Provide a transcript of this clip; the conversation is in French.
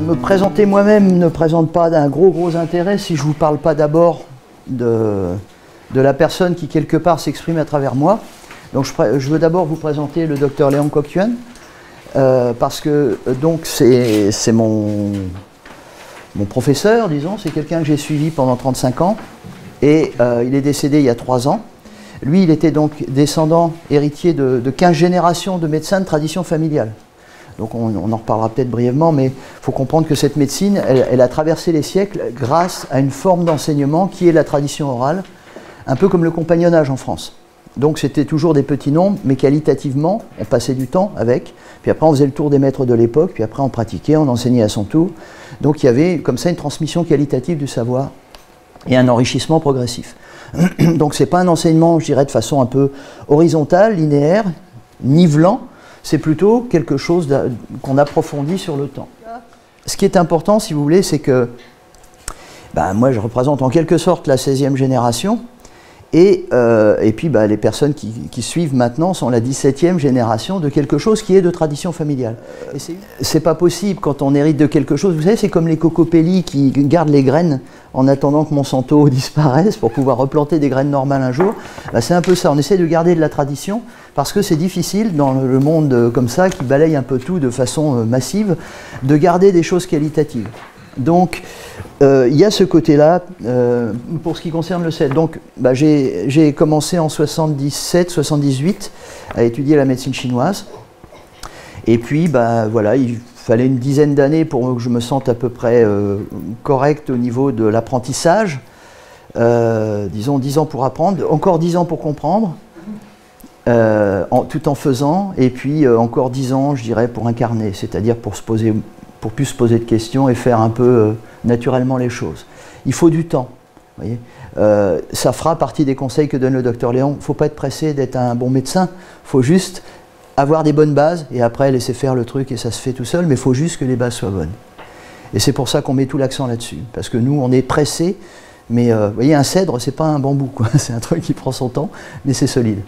Me présenter moi-même ne présente pas d'un gros intérêt si je ne vous parle pas d'abord de la personne qui quelque part s'exprime à travers moi. Donc je veux d'abord vous présenter le docteur Léon Coq-Yuan, parce que donc c'est mon professeur, disons, c'est quelqu'un que j'ai suivi pendant 35 ans, et il est décédé il y a 3 ans. Lui, il était donc descendant, héritier de 15 générations de médecins de tradition familiale. Donc on en reparlera peut-être brièvement, mais il faut comprendre que cette médecine, elle a traversé les siècles grâce à une forme d'enseignement qui est la tradition orale, un peu comme le compagnonnage en France. Donc c'était toujours des petits nombres, mais qualitativement, on passait du temps avec, puis après on faisait le tour des maîtres de l'époque, puis après on pratiquait, on enseignait à son tour. Donc il y avait comme ça une transmission qualitative du savoir et un enrichissement progressif. Donc c'est pas un enseignement, je dirais, de façon un peu horizontale, linéaire, nivelant, c'est plutôt quelque chose qu'on approfondit sur le temps. Ce qui est important, si vous voulez, c'est que moi je représente en quelque sorte la 16e génération, et puis les personnes qui suivent maintenant sont la 17e génération de quelque chose qui est de tradition familiale. C'est pas possible quand on hérite de quelque chose, vous savez, c'est comme les cocopellis qui gardent les graines en attendant que Monsanto disparaisse pour pouvoir replanter des graines normales un jour. C'est un peu ça, on essaie de garder de la tradition parce que c'est difficile dans le monde comme ça, qui balaye un peu tout de façon massive, de garder des choses qualitatives. Donc, il y a ce côté-là pour ce qui concerne le sel. Donc, j'ai commencé en 77-78 à étudier la médecine chinoise. Et puis, voilà, il fallait une dizaine d'années pour que je me sente à peu près correct au niveau de l'apprentissage. Disons 10 ans pour apprendre, encore 10 ans pour comprendre, tout en faisant, et puis encore 10 ans, je dirais, pour incarner, c'est-à-dire pour plus se poser de questions et faire un peu naturellement les choses. Il faut du temps, vous voyez. Ça fera partie des conseils que donne le docteur Léon. Il ne faut pas être pressé d'être un bon médecin, il faut juste avoir des bonnes bases et après laisser faire le truc et ça se fait tout seul, mais il faut juste que les bases soient bonnes. Et c'est pour ça qu'on met tout l'accent là-dessus, parce que nous on est pressé, mais vous voyez, un cèdre c'est pas un bambou, c'est un truc qui prend son temps, mais c'est solide.